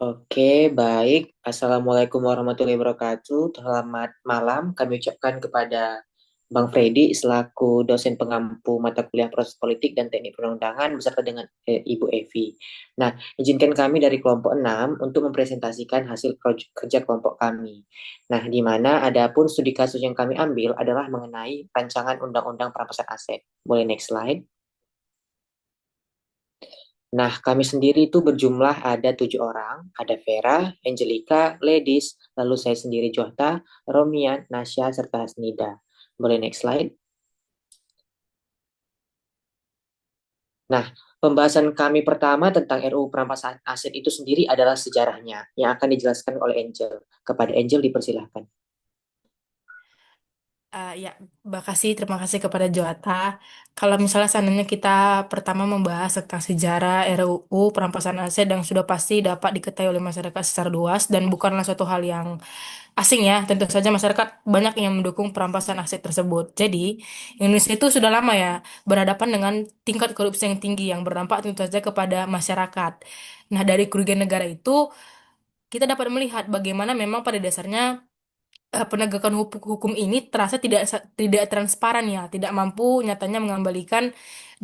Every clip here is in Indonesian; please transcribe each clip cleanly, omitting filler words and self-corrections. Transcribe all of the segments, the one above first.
Oke, baik. Assalamualaikum warahmatullahi wabarakatuh. Selamat malam kami ucapkan kepada Bang Freddy selaku dosen pengampu mata kuliah proses politik dan teknik perundangan beserta dengan Ibu Evi. Nah, izinkan kami dari kelompok 6 untuk mempresentasikan hasil kerja kelompok kami. Nah, di mana adapun studi kasus yang kami ambil adalah mengenai rancangan undang-undang perampasan aset. Boleh next slide. Nah, kami sendiri itu berjumlah ada 7 orang. Ada Vera, Angelica, Ledis, lalu saya sendiri Johta, Romian, Nasya, serta Hasnida. Boleh next slide. Nah, pembahasan kami pertama tentang RUU perampasan aset itu sendiri adalah sejarahnya yang akan dijelaskan oleh Angel. Kepada Angel dipersilahkan. Ya, terima kasih kepada Joata. Kalau misalnya seandainya kita pertama membahas tentang sejarah RUU perampasan aset yang sudah pasti dapat diketahui oleh masyarakat secara luas dan bukanlah suatu hal yang asing ya, tentu saja masyarakat banyak yang mendukung perampasan aset tersebut. Jadi, Indonesia itu sudah lama ya berhadapan dengan tingkat korupsi yang tinggi yang berdampak tentu saja kepada masyarakat. Nah, dari kerugian negara itu kita dapat melihat bagaimana memang pada dasarnya penegakan hukum ini terasa tidak transparan ya, tidak mampu nyatanya mengembalikan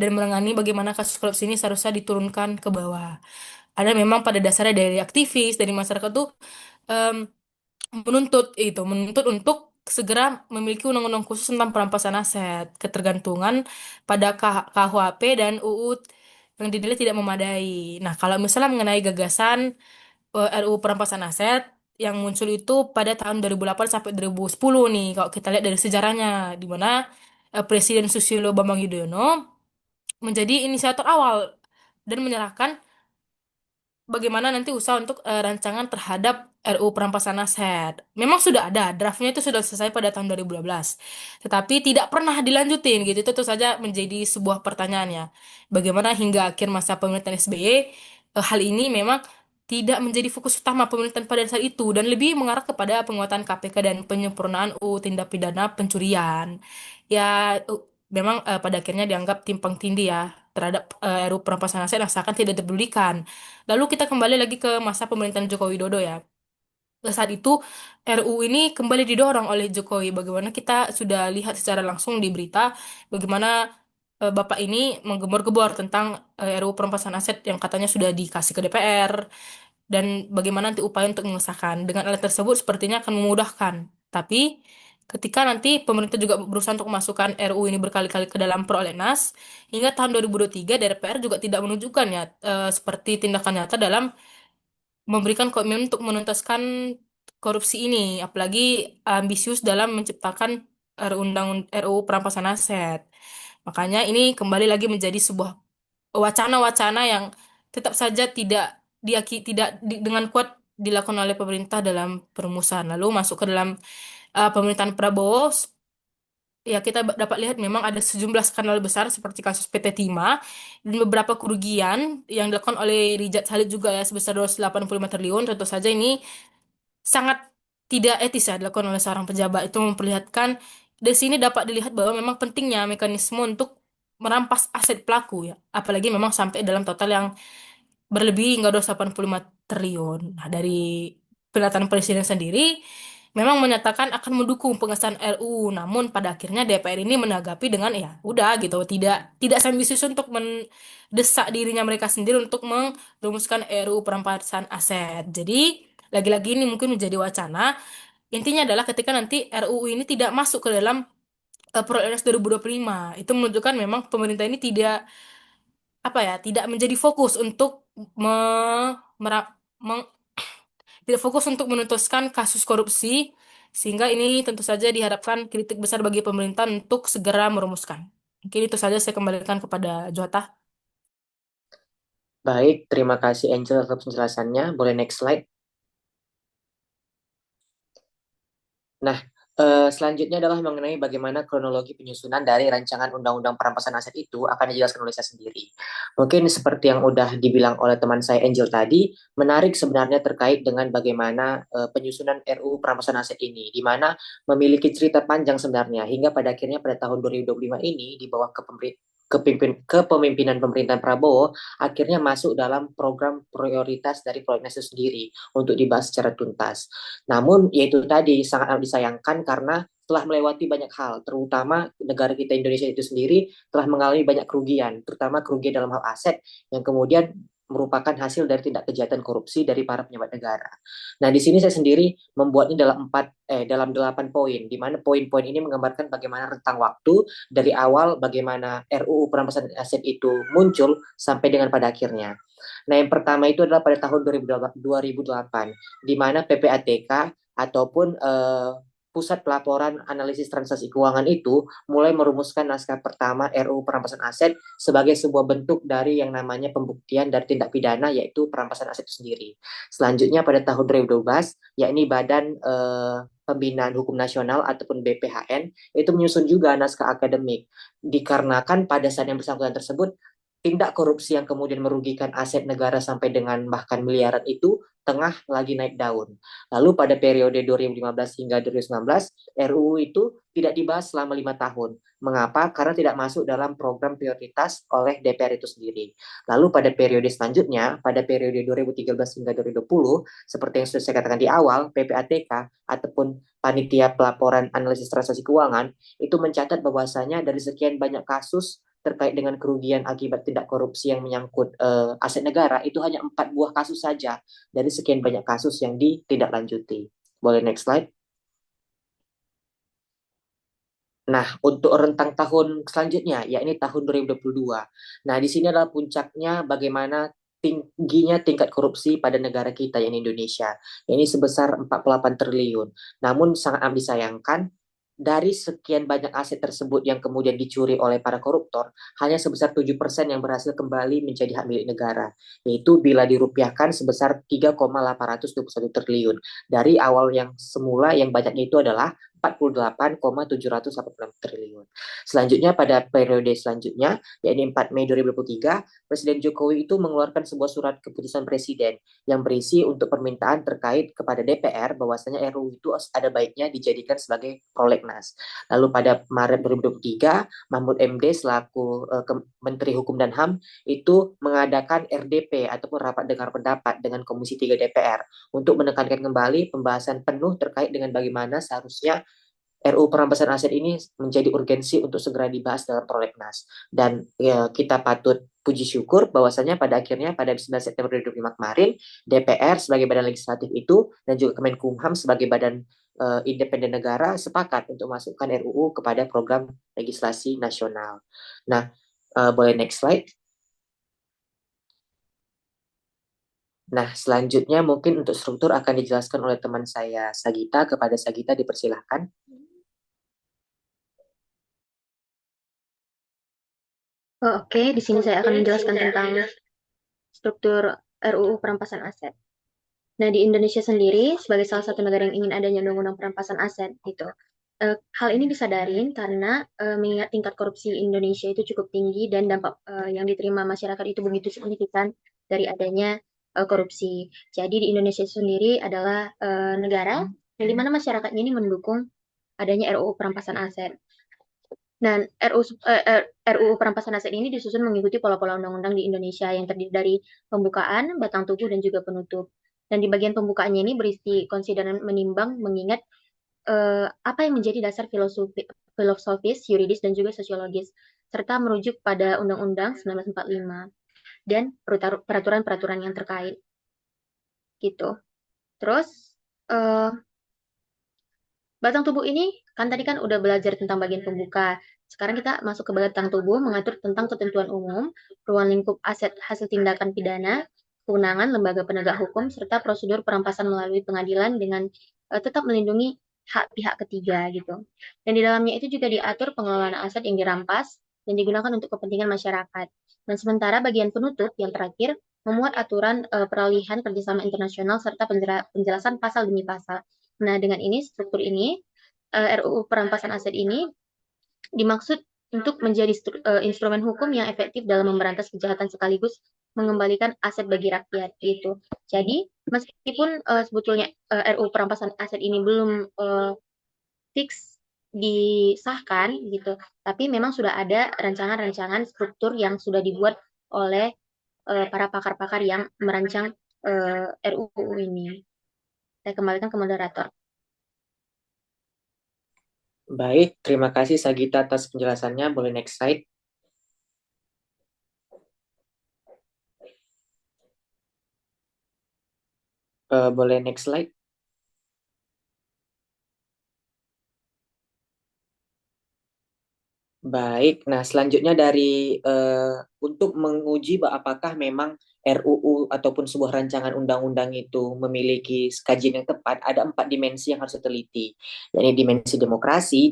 dan menangani bagaimana kasus korupsi ini seharusnya diturunkan ke bawah. Ada memang pada dasarnya dari aktivis, dari masyarakat tuh em, menuntut untuk segera memiliki undang-undang khusus tentang perampasan aset, ketergantungan pada KUHP dan UU yang dinilai tidak memadai. Nah, kalau misalnya mengenai gagasan RUU perampasan aset yang muncul itu pada tahun 2008 sampai 2010 nih, kalau kita lihat dari sejarahnya, di mana Presiden Susilo Bambang Yudhoyono menjadi inisiator awal dan menyerahkan bagaimana nanti usaha untuk rancangan terhadap RUU perampasan aset. Memang sudah ada, draftnya itu sudah selesai pada tahun 2012. Tetapi tidak pernah dilanjutin gitu. Itu tentu saja menjadi sebuah pertanyaannya. Bagaimana hingga akhir masa pemerintahan SBY, hal ini memang tidak menjadi fokus utama pemerintahan pada saat itu dan lebih mengarah kepada penguatan KPK dan penyempurnaan UU tindak pidana pencurian. Ya, memang pada akhirnya dianggap timpang tindih ya terhadap RUU perampasan aset yang seakan tidak dipedulikan. Lalu kita kembali lagi ke masa pemerintahan Joko Widodo ya. Saat itu RUU ini kembali didorong oleh Jokowi. Bagaimana kita sudah lihat secara langsung di berita bagaimana Bapak ini menggembor-gembor tentang RUU perampasan aset yang katanya sudah dikasih ke DPR dan bagaimana nanti upaya untuk mengesahkan. Dengan alat tersebut sepertinya akan memudahkan. Tapi ketika nanti pemerintah juga berusaha untuk memasukkan RUU ini berkali-kali ke dalam prolegnas, hingga tahun 2023 DPR juga tidak menunjukkan ya seperti tindakan nyata dalam memberikan komitmen untuk menuntaskan korupsi ini, apalagi ambisius dalam menciptakan RUU perampasan aset. Makanya ini kembali lagi menjadi sebuah wacana-wacana yang tetap saja tidak dengan kuat dilakukan oleh pemerintah dalam perumusan. Lalu masuk ke dalam pemerintahan Prabowo, ya kita dapat lihat memang ada sejumlah skandal besar seperti kasus PT Timah dan beberapa kerugian yang dilakukan oleh Richard Khalid juga ya sebesar 285 triliun. Tentu saja ini sangat tidak etis ya dilakukan oleh seorang pejabat. Itu memperlihatkan dari sini dapat dilihat bahwa memang pentingnya mekanisme untuk merampas aset pelaku ya. Apalagi memang sampai dalam total yang berlebih hingga 285 triliun. Nah, dari pernyataan Presiden sendiri memang menyatakan akan mendukung pengesahan RUU, namun pada akhirnya DPR ini menanggapi dengan ya udah gitu, tidak ambisius untuk mendesak dirinya mereka sendiri untuk merumuskan RUU perampasan aset. Jadi lagi-lagi ini mungkin menjadi wacana. Intinya adalah ketika nanti RUU ini tidak masuk ke dalam Prolegnas 2025, itu menunjukkan memang pemerintah ini tidak menjadi fokus untuk me, mera- meng- tidak fokus untuk menuntaskan kasus korupsi, sehingga ini tentu saja diharapkan kritik besar bagi pemerintah untuk segera merumuskan. Mungkin itu saja saya kembalikan kepada Johata. Baik, terima kasih Angel atas penjelasannya. Boleh next slide. Nah, selanjutnya adalah mengenai bagaimana kronologi penyusunan dari rancangan undang-undang perampasan aset itu akan dijelaskan oleh saya sendiri. Mungkin seperti yang udah dibilang oleh teman saya Angel tadi, menarik sebenarnya terkait dengan bagaimana penyusunan RUU perampasan aset ini, di mana memiliki cerita panjang sebenarnya, hingga pada akhirnya pada tahun 2025 ini di bawah kepemimpinan pemerintahan Prabowo akhirnya masuk dalam program prioritas dari prolegnas itu sendiri untuk dibahas secara tuntas. Namun yaitu tadi sangat amat disayangkan karena telah melewati banyak hal, terutama negara kita Indonesia itu sendiri telah mengalami banyak kerugian, terutama kerugian dalam hal aset yang kemudian merupakan hasil dari tindak kejahatan korupsi dari para pejabat negara. Nah, di sini saya sendiri membuatnya dalam 8 poin, di mana poin-poin ini menggambarkan bagaimana rentang waktu dari awal bagaimana RUU perampasan aset itu muncul sampai dengan pada akhirnya. Nah, yang pertama itu adalah pada tahun 2008, di mana PPATK ataupun Pusat Pelaporan Analisis Transaksi Keuangan itu mulai merumuskan naskah pertama RUU perampasan aset sebagai sebuah bentuk dari yang namanya pembuktian dari tindak pidana, yaitu perampasan aset itu sendiri. Selanjutnya pada tahun 2012, yakni Badan Pembinaan Hukum Nasional ataupun BPHN itu menyusun juga naskah akademik, dikarenakan pada saat yang bersangkutan tersebut tindak korupsi yang kemudian merugikan aset negara sampai dengan bahkan miliaran itu tengah lagi naik daun. Lalu pada periode 2015 hingga 2019, RUU itu tidak dibahas selama 5 tahun. Mengapa? Karena tidak masuk dalam program prioritas oleh DPR itu sendiri. Lalu pada periode selanjutnya, pada periode 2013 hingga 2020, seperti yang sudah saya katakan di awal, PPATK ataupun Panitia Pelaporan Analisis Transaksi Keuangan itu mencatat bahwasanya dari sekian banyak kasus terkait dengan kerugian akibat tindak korupsi yang menyangkut aset negara itu hanya 4 buah kasus saja dari sekian banyak kasus yang ditindaklanjuti. Boleh next slide. Nah, untuk rentang tahun selanjutnya, yakni tahun 2022. Nah, di sini adalah puncaknya bagaimana tingginya tingkat korupsi pada negara kita, yang Indonesia. Ini sebesar 48 triliun. Namun sangat amat disayangkan, dari sekian banyak aset tersebut yang kemudian dicuri oleh para koruptor, hanya sebesar 7% yang berhasil kembali menjadi hak milik negara. Yaitu bila dirupiahkan sebesar 3,821 triliun. Dari awal yang semula yang banyaknya itu adalah 48,786 triliun. Selanjutnya pada periode selanjutnya, yakni 4 Mei 2023, Presiden Jokowi itu mengeluarkan sebuah surat keputusan Presiden yang berisi untuk permintaan terkait kepada DPR bahwasanya RUU itu ada baiknya dijadikan sebagai prolegnas. Lalu pada Maret 2023, Mahfud MD selaku Menteri Hukum dan HAM itu mengadakan RDP ataupun rapat dengar pendapat dengan Komisi 3 DPR untuk menekankan kembali pembahasan penuh terkait dengan bagaimana seharusnya RUU perampasan aset ini menjadi urgensi untuk segera dibahas dalam prolegnas. Dan ya, kita patut puji syukur bahwasanya pada akhirnya pada 9 September 2005 kemarin, DPR sebagai badan legislatif itu dan juga Kemenkumham sebagai badan independen negara sepakat untuk masukkan RUU kepada program legislasi nasional. Nah, boleh next slide. Nah, selanjutnya mungkin untuk struktur akan dijelaskan oleh teman saya Sagita. Kepada Sagita dipersilahkan. Oke, di sini saya akan menjelaskan tentang struktur RUU perampasan aset. Nah, di Indonesia sendiri, sebagai salah satu negara yang ingin adanya undang-undang perampasan aset, gitu. Hal ini disadarin karena mengingat tingkat korupsi Indonesia itu cukup tinggi dan dampak yang diterima masyarakat itu begitu signifikan dari adanya korupsi. Jadi di Indonesia sendiri adalah negara yang di mana masyarakatnya ini mendukung adanya RUU perampasan aset. Dan RUU perampasan aset ini disusun mengikuti pola-pola undang-undang di Indonesia yang terdiri dari pembukaan, batang tubuh, dan juga penutup. Dan di bagian pembukaannya ini berisi konsideran menimbang mengingat apa yang menjadi dasar filosofis, yuridis, dan juga sosiologis, serta merujuk pada Undang-Undang 1945 dan peraturan-peraturan yang terkait. Gitu. Terus, batang tubuh ini kan tadi kan udah belajar tentang bagian pembuka. Sekarang kita masuk ke batang tubuh mengatur tentang ketentuan umum, ruang lingkup aset hasil tindakan pidana, kewenangan lembaga penegak hukum, serta prosedur perampasan melalui pengadilan dengan tetap melindungi hak pihak ketiga gitu. Dan di dalamnya itu juga diatur pengelolaan aset yang dirampas dan digunakan untuk kepentingan masyarakat. Dan sementara bagian penutup yang terakhir memuat aturan peralihan kerjasama internasional serta penjelasan pasal demi pasal. Nah, dengan ini, struktur ini, RUU perampasan aset ini dimaksud untuk menjadi instrumen hukum yang efektif dalam memberantas kejahatan sekaligus mengembalikan aset bagi rakyat gitu. Jadi, meskipun sebetulnya RUU perampasan aset ini belum fix disahkan gitu, tapi memang sudah ada rancangan-rancangan struktur yang sudah dibuat oleh para pakar-pakar yang merancang RUU ini. Saya kembalikan ke moderator. Baik, terima kasih Sagita atas penjelasannya. Boleh next slide. Boleh next slide. Baik, nah selanjutnya dari untuk menguji apakah memang RUU ataupun sebuah rancangan undang-undang itu memiliki kajian yang tepat, ada 4 dimensi yang harus diteliti, yakni dimensi demokrasi,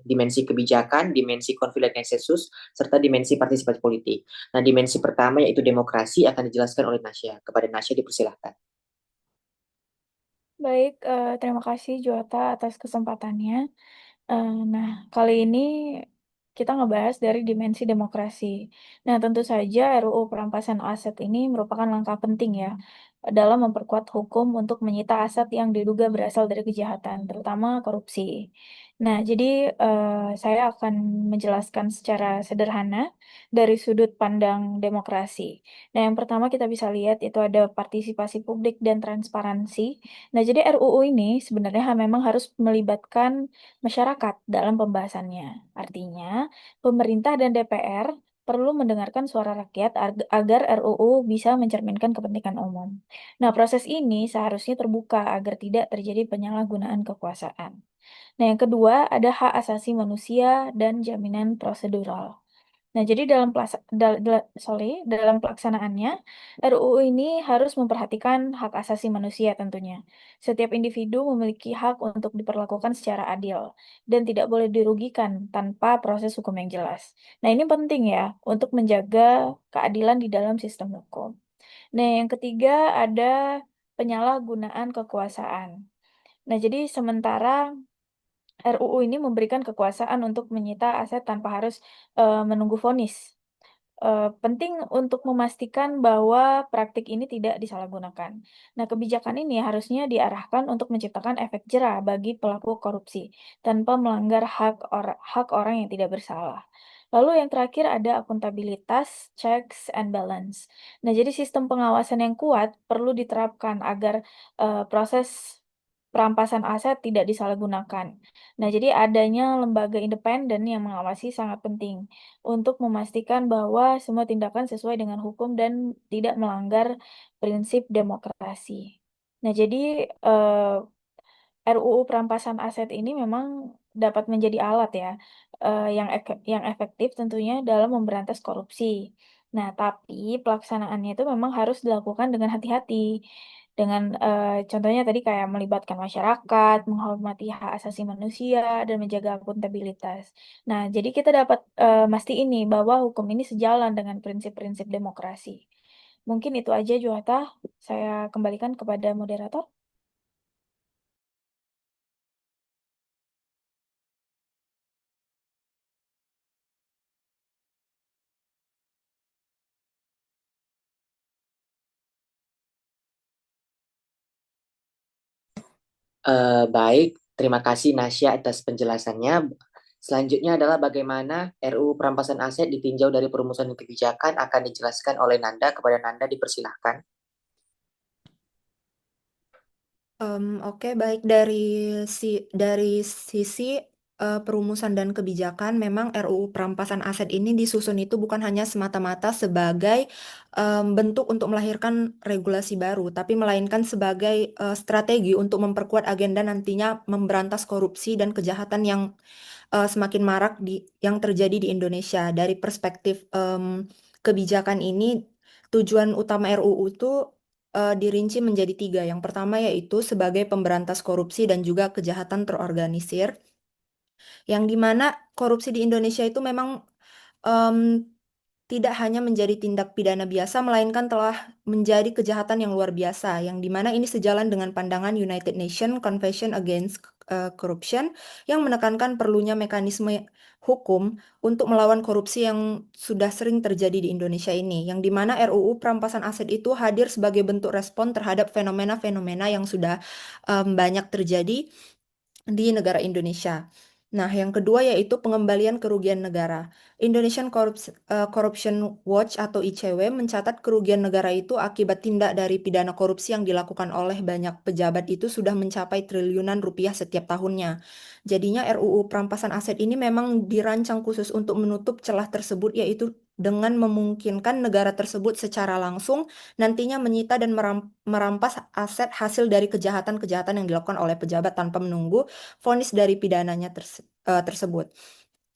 dimensi kebijakan, dimensi konflik dan konsensus, serta dimensi partisipasi politik. Nah, dimensi pertama yaitu demokrasi akan dijelaskan oleh Nasya. Kepada Nasya dipersilahkan. Baik, terima kasih Jota atas kesempatannya. Nah, kali ini kita ngebahas dari dimensi demokrasi. Nah, tentu saja RUU perampasan aset ini merupakan langkah penting ya dalam memperkuat hukum untuk menyita aset yang diduga berasal dari kejahatan, terutama korupsi. Nah, jadi saya akan menjelaskan secara sederhana dari sudut pandang demokrasi. Nah, yang pertama kita bisa lihat itu ada partisipasi publik dan transparansi. Nah, jadi RUU ini sebenarnya memang harus melibatkan masyarakat dalam pembahasannya. Artinya, pemerintah dan DPR perlu mendengarkan suara rakyat agar RUU bisa mencerminkan kepentingan umum. Nah, proses ini seharusnya terbuka agar tidak terjadi penyalahgunaan kekuasaan. Nah, yang kedua ada hak asasi manusia dan jaminan prosedural. Nah, jadi dalam pelaksanaannya, RUU ini harus memperhatikan hak asasi manusia tentunya. Setiap individu memiliki hak untuk diperlakukan secara adil dan tidak boleh dirugikan tanpa proses hukum yang jelas. Nah, ini penting ya untuk menjaga keadilan di dalam sistem hukum. Nah, yang ketiga ada penyalahgunaan kekuasaan. Nah, jadi sementara RUU ini memberikan kekuasaan untuk menyita aset tanpa harus menunggu vonis. Penting untuk memastikan bahwa praktik ini tidak disalahgunakan. Nah, kebijakan ini harusnya diarahkan untuk menciptakan efek jera bagi pelaku korupsi tanpa melanggar hak orang yang tidak bersalah. Lalu yang terakhir ada akuntabilitas, checks and balance. Nah, jadi sistem pengawasan yang kuat perlu diterapkan agar proses perampasan aset tidak disalahgunakan. Nah, jadi adanya lembaga independen yang mengawasi sangat penting untuk memastikan bahwa semua tindakan sesuai dengan hukum dan tidak melanggar prinsip demokrasi. Nah, jadi RUU perampasan aset ini memang dapat menjadi alat ya yang efektif tentunya dalam memberantas korupsi. Nah, tapi pelaksanaannya itu memang harus dilakukan dengan hati-hati. Dengan contohnya tadi kayak melibatkan masyarakat, menghormati hak asasi manusia, dan menjaga akuntabilitas. Nah, jadi kita dapat mesti ini bahwa hukum ini sejalan dengan prinsip-prinsip demokrasi. Mungkin itu aja, Juwata. Saya kembalikan kepada moderator. Baik, terima kasih Nasya atas penjelasannya. Selanjutnya adalah bagaimana RUU perampasan aset ditinjau dari perumusan kebijakan akan dijelaskan oleh Nanda. Kepada Nanda dipersilahkan. Oke, baik dari sisi perumusan dan kebijakan, memang RUU perampasan aset ini disusun itu bukan hanya semata-mata sebagai bentuk untuk melahirkan regulasi baru, tapi melainkan sebagai strategi untuk memperkuat agenda nantinya memberantas korupsi dan kejahatan yang semakin marak yang terjadi di Indonesia. Dari perspektif kebijakan ini, tujuan utama RUU itu dirinci menjadi 3. Yang pertama yaitu sebagai pemberantas korupsi dan juga kejahatan terorganisir, yang dimana korupsi di Indonesia itu memang em, tidak hanya menjadi tindak pidana biasa, melainkan telah menjadi kejahatan yang luar biasa, yang dimana ini sejalan dengan pandangan United Nations Convention Against Corruption, yang menekankan perlunya mekanisme hukum untuk melawan korupsi yang sudah sering terjadi di Indonesia ini, yang dimana RUU perampasan aset itu hadir sebagai bentuk respon terhadap fenomena-fenomena yang sudah banyak terjadi di negara Indonesia. Nah, yang kedua yaitu pengembalian kerugian negara. Corruption Watch atau ICW mencatat kerugian negara itu akibat tindak dari pidana korupsi yang dilakukan oleh banyak pejabat itu sudah mencapai triliunan rupiah setiap tahunnya. Jadinya RUU perampasan aset ini memang dirancang khusus untuk menutup celah tersebut, yaitu dengan memungkinkan negara tersebut secara langsung nantinya menyita dan merampas aset hasil dari kejahatan-kejahatan yang dilakukan oleh pejabat tanpa menunggu vonis dari pidananya tersebut.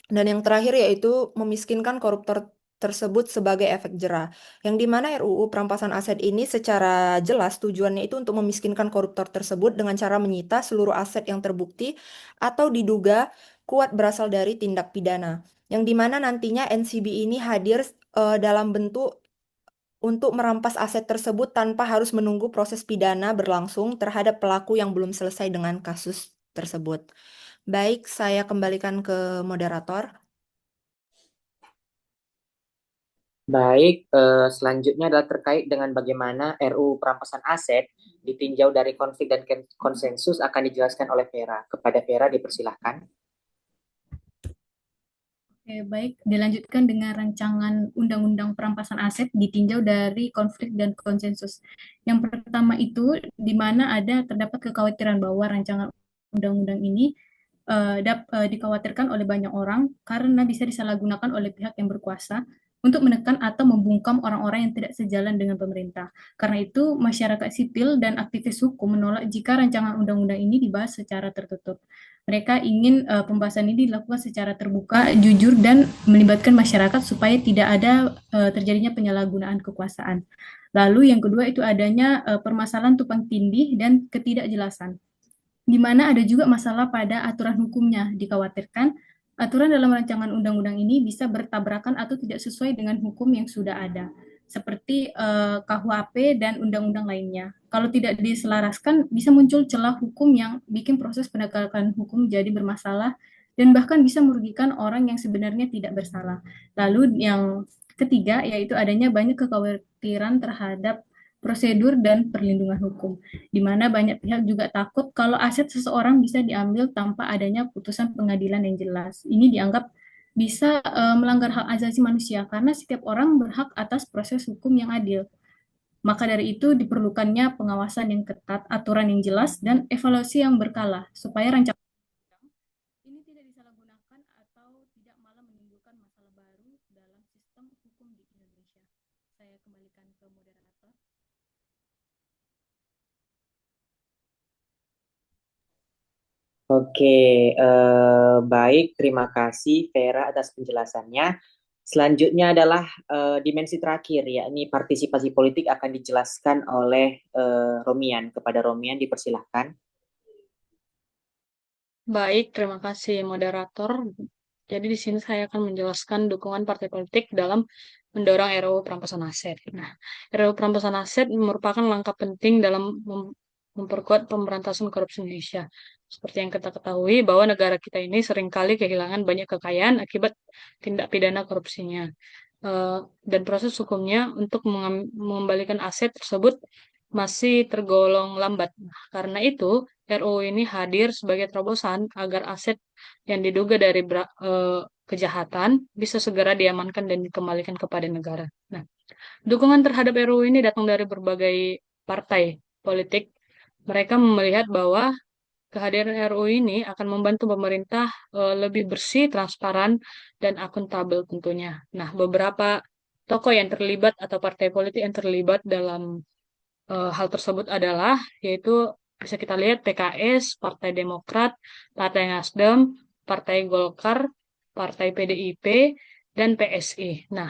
Dan yang terakhir yaitu memiskinkan koruptor tersebut sebagai efek jera, yang dimana RUU perampasan aset ini secara jelas tujuannya itu untuk memiskinkan koruptor tersebut dengan cara menyita seluruh aset yang terbukti atau diduga kuat berasal dari tindak pidana, yang dimana nantinya NCB ini hadir dalam bentuk untuk merampas aset tersebut tanpa harus menunggu proses pidana berlangsung terhadap pelaku yang belum selesai dengan kasus tersebut. Baik, saya kembalikan ke moderator. Baik, selanjutnya adalah terkait dengan bagaimana RUU perampasan aset ditinjau dari konflik dan konsensus akan dijelaskan oleh Vera. Kepada Vera dipersilahkan. Oke, baik. Dilanjutkan dengan rancangan Undang-Undang Perampasan Aset ditinjau dari konflik dan konsensus. Yang pertama itu, di mana terdapat kekhawatiran bahwa rancangan undang-undang ini dikhawatirkan oleh banyak orang karena bisa disalahgunakan oleh pihak yang berkuasa untuk menekan atau membungkam orang-orang yang tidak sejalan dengan pemerintah. Karena itu, masyarakat sipil dan aktivis hukum menolak jika rancangan undang-undang ini dibahas secara tertutup. Mereka ingin pembahasan ini dilakukan secara terbuka, jujur, dan melibatkan masyarakat supaya tidak ada terjadinya penyalahgunaan kekuasaan. Lalu yang kedua itu adanya permasalahan tumpang tindih dan ketidakjelasan, di mana ada juga masalah pada aturan hukumnya. Dikhawatirkan aturan dalam rancangan undang-undang ini bisa bertabrakan atau tidak sesuai dengan hukum yang sudah ada, seperti KUHP dan undang-undang lainnya. Kalau tidak diselaraskan, bisa muncul celah hukum yang bikin proses penegakan hukum jadi bermasalah dan bahkan bisa merugikan orang yang sebenarnya tidak bersalah. Lalu yang ketiga, yaitu adanya banyak kekhawatiran terhadap prosedur dan perlindungan hukum, di mana banyak pihak juga takut kalau aset seseorang bisa diambil tanpa adanya putusan pengadilan yang jelas. Ini dianggap bisa melanggar hak asasi manusia karena setiap orang berhak atas proses hukum yang adil. Maka dari itu diperlukannya pengawasan yang ketat, aturan yang jelas, dan evaluasi yang berkala supaya rancangan ini tidak disalahgunakan atau tidak malah menimbulkan masalah baru dalam sistem hukum di Indonesia. Saya kembalikan ke moderator. Oke, baik. Terima kasih Vera atas penjelasannya. Selanjutnya adalah dimensi terakhir, yakni partisipasi politik akan dijelaskan oleh Romian. Kepada Romian dipersilahkan. Baik, terima kasih moderator. Jadi di sini saya akan menjelaskan dukungan partai politik dalam mendorong RUU perampasan aset. Nah, RUU perampasan aset merupakan langkah penting dalam memperkuat pemberantasan korupsi Indonesia. Seperti yang kita ketahui bahwa negara kita ini seringkali kehilangan banyak kekayaan akibat tindak pidana korupsinya. Dan proses hukumnya untuk mengembalikan aset tersebut masih tergolong lambat. Nah, karena itu, RUU ini hadir sebagai terobosan agar aset yang diduga dari kejahatan bisa segera diamankan dan dikembalikan kepada negara. Nah, dukungan terhadap RUU ini datang dari berbagai partai politik. Mereka melihat bahwa kehadiran RUU ini akan membantu pemerintah lebih bersih, transparan, dan akuntabel tentunya. Nah, beberapa tokoh yang terlibat atau partai politik yang terlibat dalam hal tersebut adalah, yaitu bisa kita lihat PKS, Partai Demokrat, Partai Nasdem, Partai Golkar, Partai PDIP, dan PSI. Nah,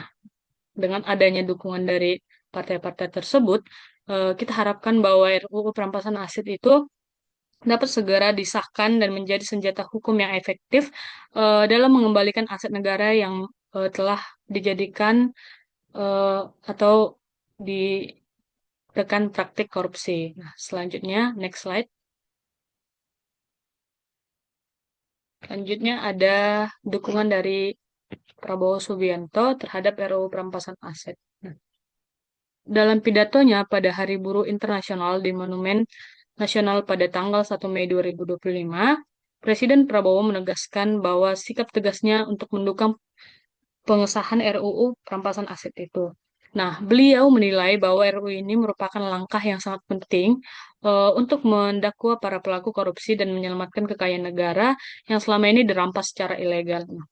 dengan adanya dukungan dari partai-partai tersebut, kita harapkan bahwa RUU perampasan aset itu dapat segera disahkan dan menjadi senjata hukum yang efektif dalam mengembalikan aset negara yang telah dijadikan atau ditekan praktik korupsi. Nah, selanjutnya, next slide. Selanjutnya ada dukungan dari Prabowo Subianto terhadap RUU perampasan aset. Nah, dalam pidatonya pada Hari Buruh Internasional di Monumen Nasional pada tanggal 1 Mei 2025, Presiden Prabowo menegaskan bahwa sikap tegasnya untuk mendukung pengesahan RUU perampasan aset itu. Nah, beliau menilai bahwa RUU ini merupakan langkah yang sangat penting untuk mendakwa para pelaku korupsi dan menyelamatkan kekayaan negara yang selama ini dirampas secara ilegal. Nah,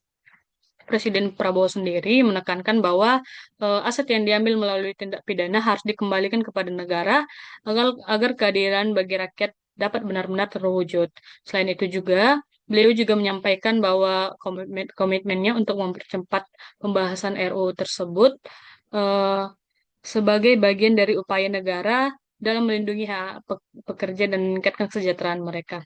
Presiden Prabowo sendiri menekankan bahwa aset yang diambil melalui tindak pidana harus dikembalikan kepada negara agar keadilan bagi rakyat dapat benar-benar terwujud. Selain itu juga, beliau juga menyampaikan bahwa komitmennya untuk mempercepat pembahasan RUU tersebut eh, sebagai bagian dari upaya negara dalam melindungi hak pekerja dan meningkatkan kesejahteraan mereka.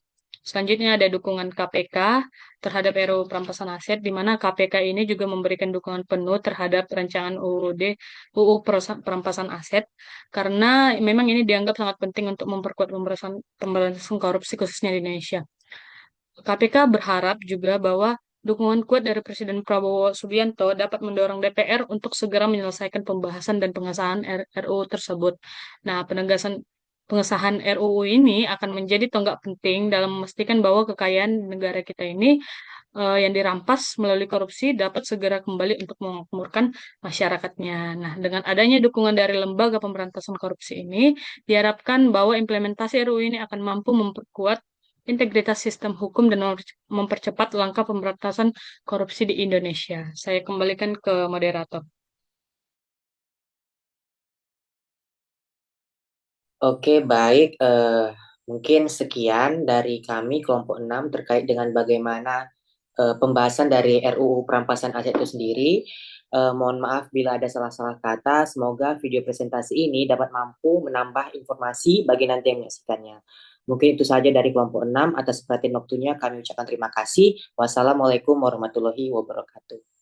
Selanjutnya ada dukungan KPK terhadap RUU perampasan aset, di mana KPK ini juga memberikan dukungan penuh terhadap rancangan UU perampasan aset, karena memang ini dianggap sangat penting untuk memperkuat pemberantasan korupsi khususnya di Indonesia. KPK berharap juga bahwa dukungan kuat dari Presiden Prabowo Subianto dapat mendorong DPR untuk segera menyelesaikan pembahasan dan pengesahan RUU tersebut. Nah, pengesahan RUU ini akan menjadi tonggak penting dalam memastikan bahwa kekayaan negara kita ini yang dirampas melalui korupsi dapat segera kembali untuk memakmurkan masyarakatnya. Nah, dengan adanya dukungan dari lembaga pemberantasan korupsi ini, diharapkan bahwa implementasi RUU ini akan mampu memperkuat integritas sistem hukum dan mempercepat langkah pemberantasan korupsi di Indonesia. Saya kembalikan ke moderator. Oke, baik. Mungkin sekian dari kami kelompok 6 terkait dengan bagaimana pembahasan dari RUU perampasan aset itu sendiri. Mohon maaf bila ada salah-salah kata. Semoga video presentasi ini dapat mampu menambah informasi bagi nanti yang menyaksikannya. Mungkin itu saja dari kelompok 6. Atas perhatian waktunya kami ucapkan terima kasih. Wassalamualaikum warahmatullahi wabarakatuh.